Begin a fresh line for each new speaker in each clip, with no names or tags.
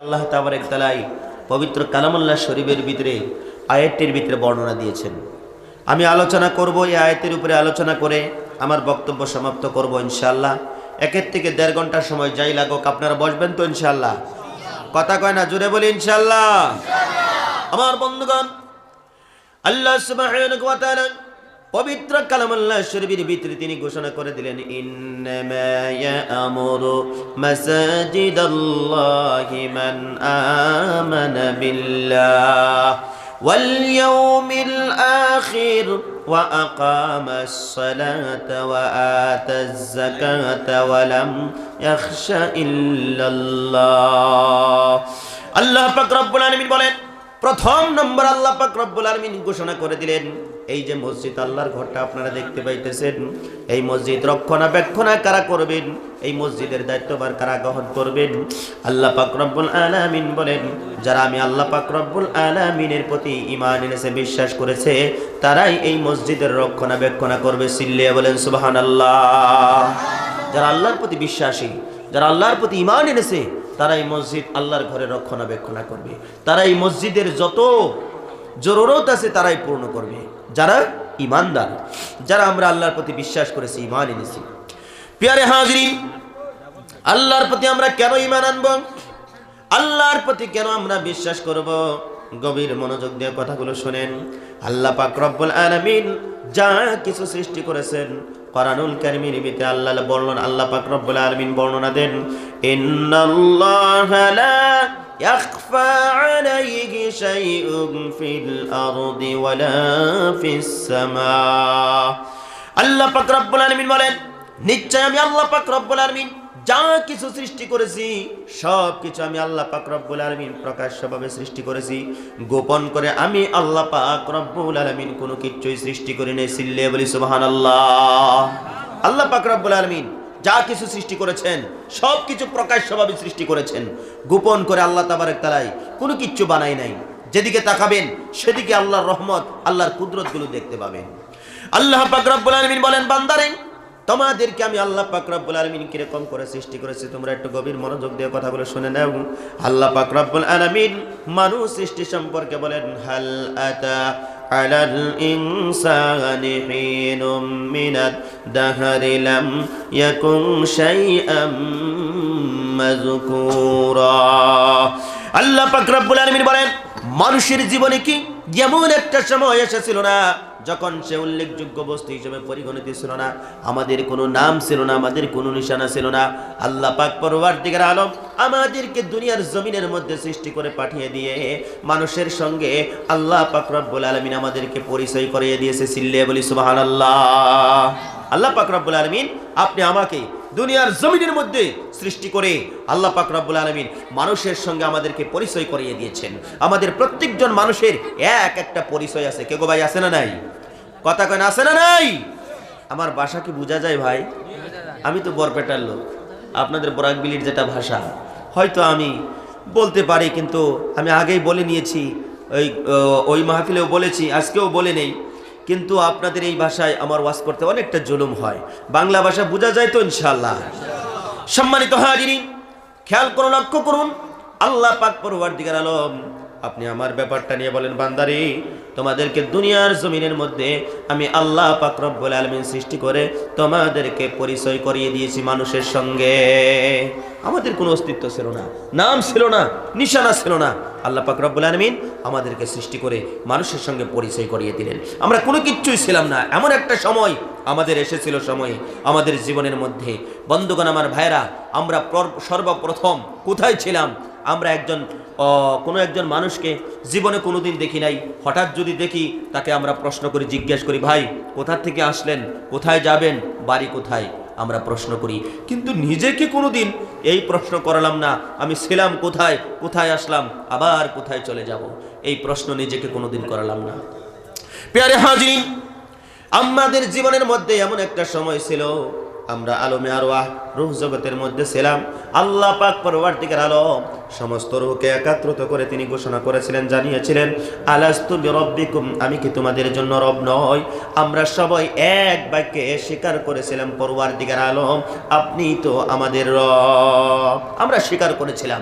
আল্লাহ তাবারক তাআলা পবিত্র কালামুল্লাহ শরীফের ভিতরে আয়াতটির ভিতরে বর্ণনা দিয়েছেন। আমি আলোচনা করব, এই আয়াতের উপরে আলোচনা করে আমার বক্তব্য সমাপ্ত করব ইনশাআল্লাহ। 1 থেকে 1.5 ঘন্টা সময় যাই লাগুক, আপনারা বসবেন তো ইনশাআল্লাহ? কথা কয় না, জোরে বলি ইনশাআল্লাহ। আমার বন্ধুগণ, আল্লাহ সুবহানাহু ওয়া তাআলা পবিত্র কালামুল্লাহ শরীফের ভিতরে তিনি ঘোষণা করে দিলেন, ইন্নামা ইয়া'মুরু মাসাজিদাল্লাহি মান আমানা বিল্লাহ ওয়াল ইয়াউমিল আখির ওয়া আকামাস সালাতা ওয়া আতাজ যাকাতা ওয়া লাম ইয়াখশা ইল্লাল্লাহ। আল্লাহ পাক রব্বুল আলামিন বলেন, প্রথম নম্বর আল্লাহ পাক রব্বুল আলামিন ঘোষণা করে দিলেন, এই যে মসজিদ আল্লাহর ঘরটা আপনারা দেখতে পাইতেছেন, এই মসজিদ রক্ষণাবেক্ষণ কারা করবেন, এই মসজিদের দায়িত্বভার কারা গ্রহণ করবেন? আল্লাহ পাক রব্বুল আলামিন বলেন, যারা আমি আল্লাহ পাক রব্বুল আলামিনের প্রতি ঈমান এনেছে, বিশ্বাস করেছে, তারাই এই মসজিদের রক্ষণাবেক্ষণ করবে। চিল্লিয়ে বলেন সুবহানাল্লাহ। যারা আল্লাহর প্রতি বিশ্বাসী, যারা আল্লাহর প্রতি ঈমান এনেছে, তারা এই মসজিদ আল্লাহর ঘরে রক্ষণাবেক্ষণ করবে। তারা এই মসজিদের যত জরুরত আছে তারাই পূর্ণ করবে। যারা ঈমানদার, যারা আমরা আল্লাহর প্রতি বিশ্বাস করেছি, ঈমান এনেছি। প্রিয় হাজিরিন, আল্লাহর প্রতি আমরা কেন ঈমান আনব, আল্লাহর প্রতি কেন আমরা বিশ্বাস করব? গভীর মনোযোগ দিয়ে কথাগুলো শুনেন। আল্লাহ পাক রব্বুল আলামিন যা কিছু সৃষ্টি করেছেন, কোরআনুল কারীমের ভিতরে আল্লাহ পাক রব্বুল আলামিন বর্ণনা দেন, ইন্নাল্লাহা লা ইয়াখফা আলাইহি শাইউন ফিল আরদি ওয়ালা ফিস সামা। আল্লাহ পাক রব্বুল আলামিন বলেন, নিশ্চয় আমি আল্লাহ পাক রব্বুল আলামিন যা কিছু সৃষ্টি করেছি, সব কিছু আমি আল্লাহ পাক রব্বুল আলামিন প্রকাশ্যভাবে সৃষ্টি করেছি। গোপন করে আমি আল্লাহ পাক রব্বুল আলামিন কোনো কিছুই সৃষ্টি করি নাই। চিল্লিয়ে বলি সুবহানাল্লাহ। আল্লাহ পাক রব্বুল আলামিন যা কিছু সৃষ্টি করেছেন, সব কিছু প্রকাশ্যভাবে সৃষ্টি করেছেন। গোপন করে আল্লাহ তাবারক তাআলা কোনো কিছু বানাই নাই। যেদিকে তাকাবেন সেদিকে আল্লাহর রহমত, আল্লাহর কুদরতগুলো দেখতে পাবেন। আল্লাহ পাক রব্বুল আলামিন বলেন, বান্দারে, তোমাদেরকে আমি আল্লাহ পাক রব্বুল আলামিন কিরকম করে সৃষ্টি করেছি, তোমরা একটু গভীর মনোযোগ দিয়ে কথাগুলো শুনে নাও। আল্লাহ পাক রব্বুল আলামিন মানুষ সৃষ্টি সম্পর্কে বলেন, হাল আতা আলাল ইনসানি হিনুম মিনাদ দাহরি লাম ইয়াকুন শাইআম মাযকুরা। আল্লাহ পাক রব্বুল আলামিন বলেন, মানুষের জীবনে কি এমন একটা সময় এসেছিল না যখন সে উল্লেখযোগ্য বস্তু হিসেবে পরিগণিত ছিল না, আমাদের কোনো নাম ছিল না, আমাদের কোনো নিশানা ছিল না। আল্লাহ পাক পরওয়ারদিগার আলম আমাদেরকে দুনিয়ার জমিনের মধ্যে সৃষ্টি করে পাঠিয়ে দিয়ে মানুষের সঙ্গে আল্লাহ পাক রব্বুল আলামিন আমাদেরকে পরিচয় করিয়ে দিয়েছে। চিল্লিয়ে বলি সুবহানাল্লাহ। আল্লাহ পাক রব্বুল আলামিন আপনি আমাকে দুনিয়ার জমিনের মধ্যে সৃষ্টি করে আল্লাহ পাক রব্বুল আলামিন মানুষের সঙ্গে আমাদেরকে পরিচয় করিয়ে দিয়েছেন। আমাদের প্রত্যেকজন মানুষের এক একটা পরিচয় আছে। কে গো ভাই, আছে না নাই? কথা কেন, আছে না নাই? আমার ভাষা কি বোঝা যায় ভাই? আমি তো বরপেটার লোক, আপনাদের বরাকবিলির যেটা ভাষা হয়তো আমি বলতে পারি, কিন্তু আমি আগেই বলে নিয়েছি, ওই মাহফিলেও বলেছি, আজকেও বলে নেই, কিন্তু আপনাদের এই ভাষায় আমার ওয়াজ করতে অনেকটা জুলুম হয়। বাংলা ভাষা বোঝা যায় তো ইনশাআল্লাহ? সম্মানিত হাজিরিন, খেয়াল করুন, লক্ষ্য করুন, আল্লাহ পাক পরওয়ারদিগার আলম আপনি আমার ব্যাপারটা নিয়ে বলেন, বান্দারে, তোমাদেরকে দুনিয়ার জমিনের মধ্যে আমি আল্লাহ পাক রব্বুল আলামিন সৃষ্টি করে তোমাদেরকে পরিচয় করিয়ে দিয়েছি মানুষের সঙ্গে। আমাদের কোনো অস্তিত্ব ছিল না, নাম ছিল না, নিশানা ছিল না। আল্লাহ পাক রব্বুল আলামিন আমাদেরকে সৃষ্টি করে মানুষের সঙ্গে পরিচয় করিয়ে দিলেন। আমরা কোনো কিচ্ছুই ছিলাম না। এমন একটা সময় আমাদের এসেছিল, সময় আমাদের জীবনের মধ্যে। বন্ধুগণ, আমার ভাইরা, আমরা সর্বপ্রথম কোথায় ছিলাম? আমরা কোনো একজন মানুষকে জীবনে কোনোদিন দেখি নাই। হঠাৎ যদি দেখি, তাকে আমরা প্রশ্ন করি, জিজ্ঞেস করি, ভাই কোথা থেকে আসলেন, কোথায় যাবেন, বাড়ি কোথায়, আমরা প্রশ্ন করি। কিন্তু নিজেকে কোনোদিন এই প্রশ্ন করলাম না, আমি ছিলাম কোথায়, কোথায় আসলাম, আবার কোথায় চলে যাব, এই প্রশ্ন নিজেকে কোনোদিন করালাম না। প্রিয় হাজিরিন, আমাদের জীবনের মধ্যে এমন একটা সময় ছিল, আমরা আলমে আরওয়াহ রূহ জগতের মধ্যে ছিলাম। আল্লাহ পাক পরওয়ারদিগার আলম সমস্ত রূহকে একত্রিত করে তিনি ঘোষণা করেছিলেন, জানিয়েছিলেন, আলাস্তু বিরব্বিকুম, আমি কি তোমাদের জন্য রব নই? আমরা সবাই এক বাক্যে স্বীকার করেছিলাম, পরওয়ারদিগার আলম আপনি তো আমাদের রব। আমরা স্বীকার করেছিলাম।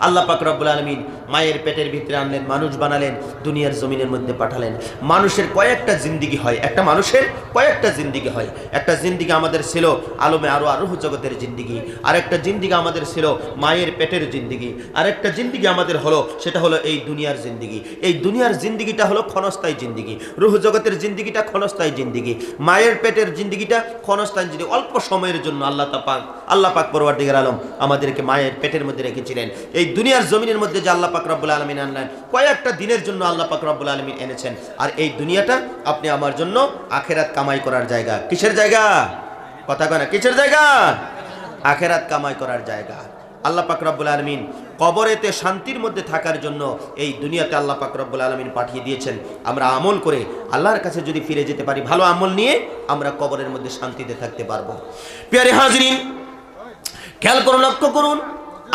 আল্লাহ পাক রব্বুল আলামিন মায়ের পেটের ভিতরে আনলেন, মানুষ বানালেন, দুনিয়ার জমিনের মধ্যে পাঠালেন। মানুষের কয়েকটা জিন্দিগি হয়, একটা মানুষের কয়েকটা জিন্দিগি হয়। একটা জিন্দিগি আমাদের ছিল আলমে আরো আরুহ জগতের জিন্দিগি, আর একটা জিন্দিগি আমাদের ছিল মায়ের পেটের জিন্দিগি, আর একটা জিন্দিগি আমাদের হলো, সেটা হলো এই দুনিয়ার জিন্দিগি। এই দুনিয়ার জিন্দিগিটা হলো ক্ষণস্থায়ী জিন্দিগি, রুহ জগতের জিন্দিগিটা ক্ষণস্থায়ী জিন্দিগি, মায়ের পেটের জিন্দিগিটা ক্ষণস্থায়ী জিন্দিগি। অল্প সময়ের জন্য আল্লাহ পাক পরওয়ারদিগার আলম আমাদেরকে মায়ের পেটের মধ্যে রেখেছিলেন। এই দুনিয়ার জমিনের মধ্যে যে আল্লাহ পাক রব্বুল আলামিন আনলেন, কয়েকটা দিনের জন্য আল্লাহ পাক রব্বুল আলামিন এনেছেন। আর এই দুনিয়াটা আপনি আমার জন্য আখেরাত কামাই করার জায়গা। কিসের জায়গা? কথা কয় না, কিসের জায়গা? আখেরাত কামাই করার জায়গা। আল্লাহ পাক রব্বুল আলামিন কবরেতে শান্তির মধ্যে থাকার জন্য এই দুনিয়াতে আল্লাহ পাক রব্বুল আলামিন পাঠিয়ে দিয়েছেন। আমরা আমল করে আল্লাহর কাছে যদি ফিরে যেতে পারি, ভালো আমল নিয়ে, আমরা কবরের মধ্যে শান্তিতে থাকতে পারবো। প্রিয় হাজরিন, খেয়াল করুন, লক্ষ্য করুন,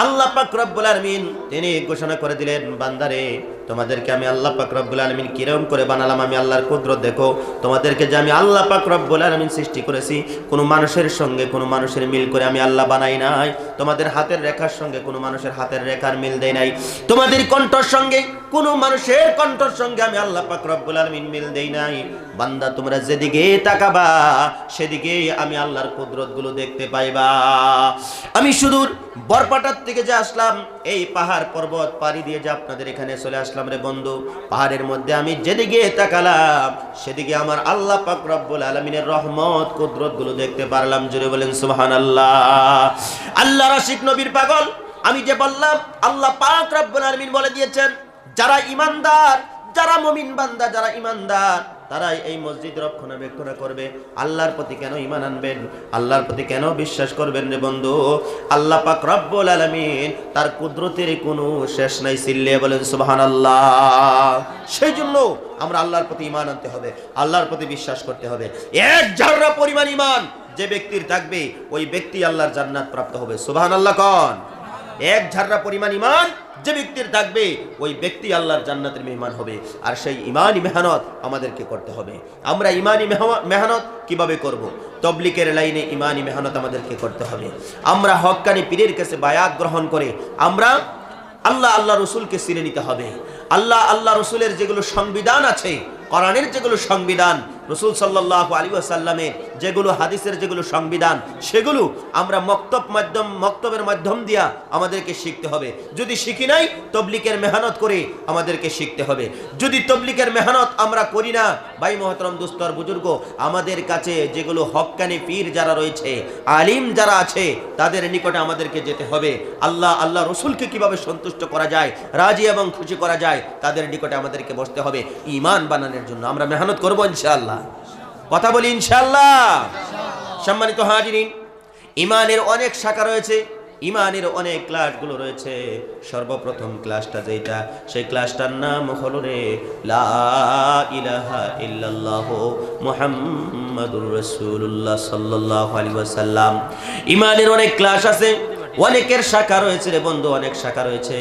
আল্লাহ পাক রব্বুল আলামিন তিনি ঘোষণা করে দিলেন, বান্দারে তোমাদেরকে আমি আল্লাহ পাক রব্বুল আলামিন কিরকম করে বানালাম, আমি আল্লাহর কুদরত দেখো। তোমাদেরকে যে আমি আল্লাহ পাক রব্বুল আলামিন সৃষ্টি করেছি, কোনো মানুষের সঙ্গে কোনো মানুষের মিল করে আমি আল্লাহ বানাই নাই। তোমাদের হাতের রেখার সঙ্গে কোনো মানুষের হাতের রেখার মিল দেই নাই। তোমাদের কণ্ঠর সঙ্গে কোনো মানুষের কণ্ঠর সঙ্গে আমি আল্লাহ পাক রব্বুল আলামিন মিল দেই নাই। বান্দা তোমরা যেদিকে তাকাবা সেদিকে আমি আল্লাহর কুদরতগুলো দেখতে পাইবা। আমি সুদূর বরপাটার থেকে যে আসলাম, এই পাহাড় পর্বত পাড়ি দিয়ে যে আপনাদের এখানে চলে আসলাম রে বন্ধু, পাহাড়ের মধ্যে আমি যেদিকে তাকালাম সেদিকে আমার আল্লাহ পাক রব্বুল আলামিনের রহমত কুদরত গুলো দেখতে পারলাম। জোরে বলেন সুবহানাল্লাহ। আল্লাহ রাশিক নবীর পাগল, আমি যে বললাম আল্লাহ পাক রব্বুল আলামিন বলে দিয়েছেন, যারা ইমানদার, যারা মুমিন বান্দা, যারা ইমানদার, তারাই এই মসজিদ রক্ষণাবেক্ষণ করবে। আল্লাহর প্রতি কেন ঈমান আনবেন, আল্লাহর প্রতি কেন বিশ্বাস করবেন রে বন্ধু? আল্লাহ পাক রব্বুল আলামিন তার কুদরতের কোনো শেষ নাই। চিল্লিয়ে বলেন সুবহানাল্লাহ। সেই জন্য আমরা আল্লাহর প্রতি ঈমান আনতে হবে, আল্লাহর প্রতি বিশ্বাস করতে হবে। এক জাররা পরিমাণ ঈমান যে ব্যক্তির থাকবে, ওই ব্যক্তি আল্লাহর জান্নাত প্রাপ্ত হবে। সুবহানাল্লাহ কোন? এক ঝাররা পরিমাণ ঈমান যে ব্যক্তির থাকবে, ওই ব্যক্তি আল্লাহর জান্নাতের মেহমান হবে। আর সেই ঈমানি মেহনত আমাদেরকে করতে হবে। আমরা ঈমানি মেহনত কিভাবে করব? তবলিগের লাইনে ঈমানি মেহনত আমাদেরকে করতে হবে। আমরা হক্কানি পীরের কাছে বায়াত গ্রহণ করে আমরা আল্লাহ রসুলকে চিনে নিতে হবে। আল্লাহ রসুলের যেগুলো সংবিধান আছে, কোরআনের যেগুলো সংবিধান, রসুল সাল্লাল্লাহু আলাইহি ওয়াসাল্লামের যেগুলো হাদিসের যেগুলো সংবিধান, সেগুলো আমরা মক্তবের মাধ্যম দিয়া আমাদেরকে শিখতে হবে। যদি শিখি নাই, তবলিগের মেহনত করে আমাদেরকে শিখতে হবে। যদি তবলিগের মেহনত আমরা করি না, ভাই মহতরম দোস্তর বুজুর্গ, আমাদের কাছে যেগুলো হক্কানি পীর যারা রয়েছে, আলিম যারা আছে, তাদের নিকটে আমাদেরকে যেতে হবে। আল্লাহ রসুলকে কিভাবে সন্তুষ্ট করা যায়, রাজি এবং খুশি করা যায়, তাদের নিকটে আমাদেরকে বসতে হবে ঈমান বানানোর জন্য। আমরা মেহনত করবো ইনশাআল্লাহ। কথা বলি ইনশাআল্লাহ। সম্মানিত হাজিরিন, ঈমানের অনেক শাখা রয়েছে, ঈমানের অনেক ক্লাসগুলো রয়েছে। সর্বপ্রথম ক্লাসটা যেটা, সেই ক্লাসটার নাম হলো রে লা ইলাহা ইল্লাল্লাহ মুহাম্মাদুর রাসূলুল্লাহ সাল্লাল্লাহু আলাইহি ওয়াসাল্লাম। ঈমানের অনেক ক্লাস আছে, অনেকের শাখা রয়েছে রে বন্ধু, অনেক শাখা রয়েছে।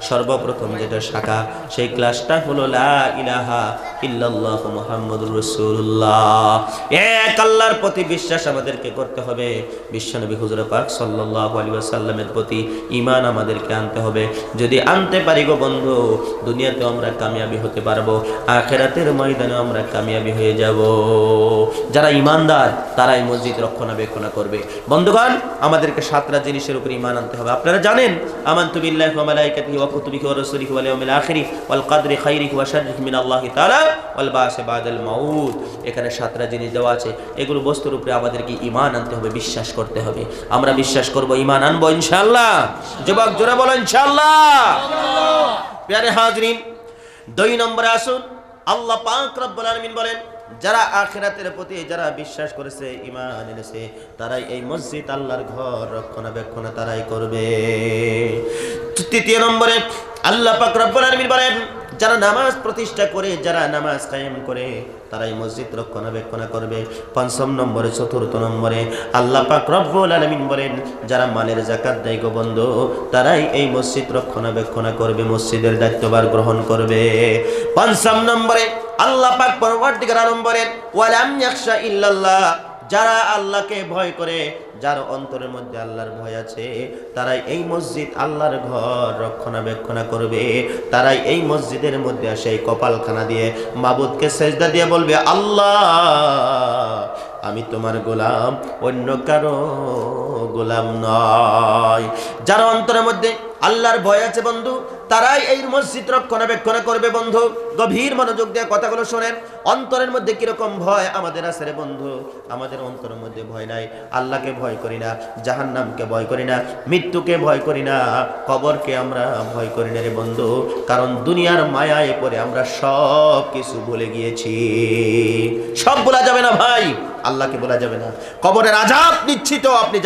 সর্বপ্রথম যেটা শাখা, সেই ক্লাসটা হলো লা ইলাহা ইল্লাল্লাহু মুহাম্মাদুর রাসূলুল্লাহ। এক আল্লাহর প্রতি বিশ্বাস আমাদেরকে করতে হবে। বিশ্বনবী হুজুর পাক সাল্লাল্লাহু আলাইহি ওয়াসাল্লামের প্রতি ঈমান আমাদেরকে আনতে হবে। যদি আনতে পারি গো বন্ধু, দুনিয়াতে আমরা কামিয়াবি হতে পারবো, আখিরাতের ময়দানে আমরা কামিয়াবি হয়ে যাব। যারা ঈমানদার তারাই মসজিদ রক্ষণাবেক্ষণ করবে। বন্ধুগণ, আমাদেরকে 7টা জিনিসের উপর ঈমান আনতে হবে। আপনারা জানেন, আমানতু বিল্লাহি ওয়া মালাইকাতিহি ওয়া কুতুবিহি ওয়া রাসূলিহি ওয়াল ইয়াউমিল আখিরি ওয়াল কদরি খাইরিহি ওয়া শাররিহি মিনাল্লাহি তাআলা ওয়াল বাসি বাদাল মাউত। এখানে 7টা জিনিস দেওয়া আছে। এগুলো বস্তুর উপরে আমাদেরকে ঈমান আনতে হবে, বিশ্বাস করতে হবে। আমরা বিশ্বাস করব, ঈমান আনবো ইনশাআল্লাহ। যুবক জোরে বলো ইনশাআল্লাহ। প্রিয় হাজরিন, 2 নম্বরে আসুন। আল্লাহ পাক রব্বুল আলামিন বলেন, যারা আখিরাতের প্রতি যারা বিশ্বাস করেছে, ঈমান এনেছে, তারাই এই মসজিদ আল্লাহর ঘর রক্ষণাবেক্ষণ তারাই করবে। 3 নম্বরে আল্লাহ পাক রব্বুল আলামিন বলেন, যারা নামাজ প্রতিষ্ঠা করে, যারা নামাজ কায়েম করে, তারাই মসজিদ রক্ষণাবেক্ষণ করবে। 5 নম্বরে 4 নম্বরে আল্লাহ পাক রব্বুল আলামিন বলেন, যারা মালের যাকাত দেয় গো বন্ধু, তারাই এই মসজিদ রক্ষণাবেক্ষণ করবে, মসজিদের দায়িত্বভার গ্রহণ করবে। 5 নম্বরে আল্লাহ পাক পরবর্তীকার আলম বলেন, ওয়ালাম ইয়াখশা ইল্লাল্লাহ, যারা আল্লাহকে ভয় করে, যার অন্তরের মধ্যে আল্লাহর ভয় আছে, তারাই এই মসজিদ আল্লাহর ঘর রক্ষণাবেক্ষণ করবে। তারাই এই মসজিদের মধ্যে আসে কপালখানা দিয়ে মাবুদকে সেজদা দিয়ে বলবে, আল্লাহ আমি তোমার গোলাম, অন্য কারো গোলাম নয়। যার অন্তরের মধ্যে আল্লাহর ভয় আছে বন্ধু, তারাই এই মসজিদ রক্ষণাবেক্ষণ করবে। বন্ধু গভীর মনোযোগ দিয়ে কথাগুলো শোনেন। অন্তরের মধ্যে কিরকম ভয় আমাদের আছে রে বন্ধু? আমাদের অন্তরের মধ্যে ভয় নাই। আল্লাহকে ভয় করি না, জাহান্নামকে ভয় করি না, মৃত্যুকে ভয় করি না, কবরকে আমরা ভয় করি না রে বন্ধু। কারণ দুনিয়ার মায়ায় পড়ে আমরা সব কিছু ভুলে গিয়েছি। সব বলা যাবে না ভাই, আল্লাহকে বলা যাবে না। কবরের আযাব নিশ্চিত, আপনি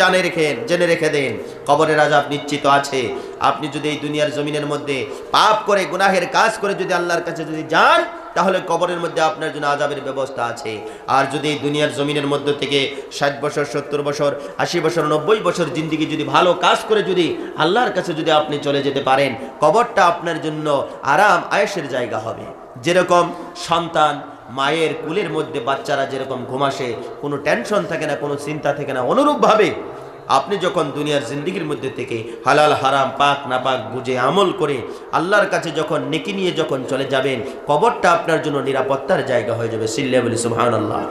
জেনে রেখে দেন, কবরের আযাব নিশ্চিত আছে। আপনি যদি এই দুনিয়ার জমিনের মধ্যে পাপ করে, গুনাহের কাজ করে যদি আল্লাহর কাছে যদি যান, তাহলে কবরের মধ্যে আপনার জন্য আযাবের ব্যবস্থা আছে। আর যদি এই দুনিয়ার জমিনের মধ্যে থেকে 60 বছর, 70 বছর, 80 বছর, 90 বছর জিন্দেগি যদি ভালো কাজ করে যদি আল্লাহর কাছে যদি আপনি চলে যেতে পারেন, কবরটা আপনার জন্য আরাম আয়েশের জায়গা হবে। যেরকম সন্তান মায়ের কুলের মধ্যে বাচ্চারা যেরকম ঘুমাসে, কোনো টেনশন থাকে না, কোনো চিন্তা থাকে না, অনুরূপভাবে আপনি যখন দুনিয়ার জিন্দেগির মধ্যে থেকে হালাল হারাম পাক না পাক বুঝে আমল করে আল্লাহর কাছে যখন নেকি নিয়ে যখন চলে যাবেন, কবরটা আপনার জন্য নিরাপত্তার জায়গা হয়ে যাবে। সিল্লা বলি সুবহানাল্লাহ।